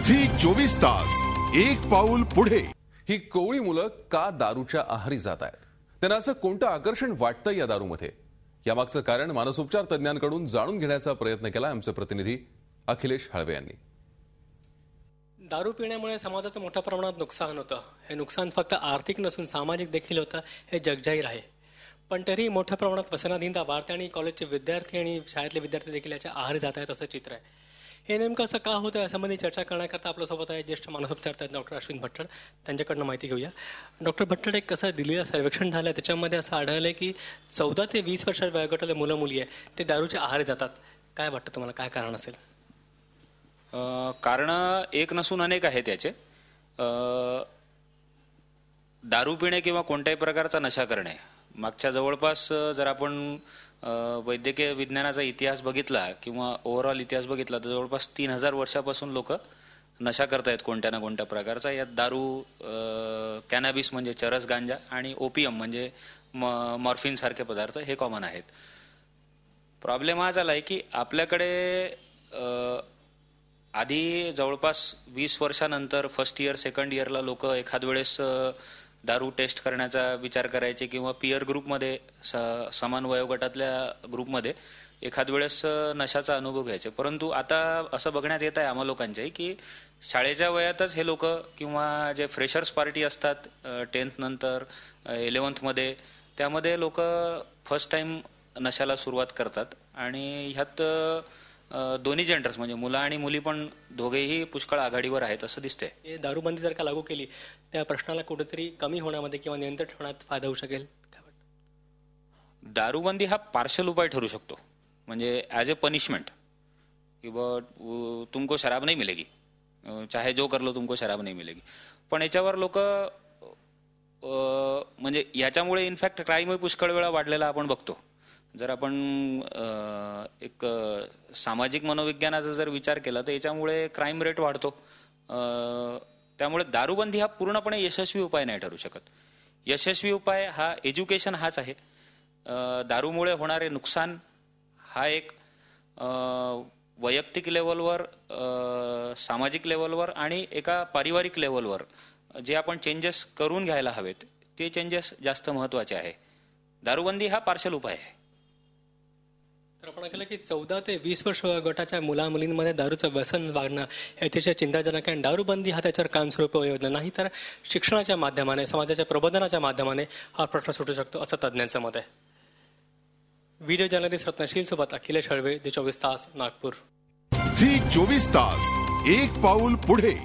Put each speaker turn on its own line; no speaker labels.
Zee 24 तास एक पाऊल पुढे।
ही कोवळी मुलं का दारूच्या आहारी जात आहेत? त्यांना असं कोणतं आकर्षण वाटतं या दारूमध्ये? यामागचं कारण मानसोपचार तज्ञांकडून जाणून घेण्याचा प्रयत्न केला आमचे प्रतिनिधी अखिलेश हळवे यांनी।
दारू पिण्यामुळे समाजाचं मोठ्या प्रमाणात नुकसान होतं। हे नुकसान फक्त आर्थिक नसून सामाजिक देखील होतं, हे जगजाहीर आहे। पण तरी मोठ्या प्रमाणात व्यसनाधीनता वाढते आणि कॉलेजचे विद्यार्थी आणि शाळेतले विद्यार्थी देखील याच्या आहारी जात आहेत असं चित्र आहे। हे नेमकं असं का होतं यासंबंधी चर्चा करण्याकरता आपल्यासोबत आहे ज्येष्ठ मानसोपचार तज्ञ डॉक्टर अश्विन भट्टड। त्यांच्याकडनं माहिती घेऊया। डॉक्टर भट्टड, एक कसं दिल्लीला सर्वेक्षण झालं, त्याच्यामध्ये असं आढळलं की 14 ते 20 वर्ष वयोगटातले मुलं मुली आहे ते दारूच्या आहारी जातात। काय वाटतं तुम्हाला, काय कारण असेल?
कारण एक नसून अनेक आहेत याचे। दारू पिणे किंवा कोणत्याही प्रकारचा नशा करणे मागच्या जवळपास जर आपण वैद्यकीय विज्ञानाचा इतिहास बघितला किंवा ओव्हरऑल इतिहास बघितला तर जवळपास 3000 वर्षापासून लोक नशा करतायत कोणत्या ना कोणत्या प्रकारचा। यात दारू, कॅनॅबिस म्हणजे चरस, गांजा आणि ओपियम म्हणजे मॉर्फिन सारखे पदार्थ हे कॉमन आहेत। प्रॉब्लेम हा झालाय की आपल्याकडे आधी जवळपास 20 वर्षानंतर फर्स्ट इयर सेकंड इयरला लोक एखाद वेळेस दारू टेस्ट करण्याचा विचार करायचे किंवा पियर ग्रुपमध्ये समान वयोगटातल्या ग्रुपमध्ये एखाद वेळेस नशाचा अनुभव घ्यायचे। परंतु आता असं बघण्यात येत आहे आम्हा लोकांचे की शाळेच्या वयातच हे लोक किंवा जे फ्रेशर्स पार्टी असतात 10th नंतर 11th मध्ये, त्यामध्ये लोक फर्स्ट टाइम नशाला सुरुवात करतात आणि ह्यात दोन्ही जेंडर्स म्हणजे मुलं आणि मुली पण दोघेही पुष्कळ आघाडीवर आहेत असं दिसतंय।
दारूबंदी जर का लागू केली त्या प्रश्नाला कुठेतरी कमी होण्यामध्ये किंवा नियंत्रण ठेवण्यात फायदा होऊ शकेल?
दारूबंदी हा पार्शल उपाय ठरू शकतो, म्हणजे ॲज ए पनिशमेंट कि तुमको शराब नहीं मिलेगी, चाहे जो कर लो तुमको शराब नहीं मिलेगी। पण याच्यावर लोक म्हणजे याच्यामुळे इनफॅक्ट क्राईमही पुष्कळ वेळा वाढलेला आपण बघतो। जर आपण एक सामाजिक मनोविज्ञानाचा जर विचार केला तर याच्यामुळे क्राईम रेट वाढतो। त्यामुळे दारूबंदी हा पूर्णपणे यशस्वी उपाय नाही ठरू शकत। यशस्वी उपाय हा एज्युकेशन हाच आहे। दारूमुळे होणारे नुकसान हा एक वैयक्तिक लेवलवर, सामाजिक लेवलवर आणि एका पारिवारिक लेवलवर जे आपण चेंजेस करून घ्यायला हवेत ते चेंजेस जास्त महत्त्वाचे आहे। दारूबंदी हा पार्शल उपाय आहे।
तर आपण ऐकलं की 14 ते 20 वर्ष गटाच्या मुला मुलींमध्ये दारूचं व्यसन वाढणं हे अतिशय चिंताजनक आहे। दारूबंदी हा त्याच्यावर कायमस्वरूपी उपाययोजना नाही तर शिक्षणाच्या माध्यमाने, समाजाच्या प्रबोधनाच्या माध्यमाने हा प्रश्न सुटू शकतो असं तज्ज्ञांचं मत आहे। व्हिडिओ जर्नलिस्ट रत्नशील सोबत अखिलेश हळवे, झी 24 तास, नागपूर।
झी 24 तास एक पाऊल पुढे।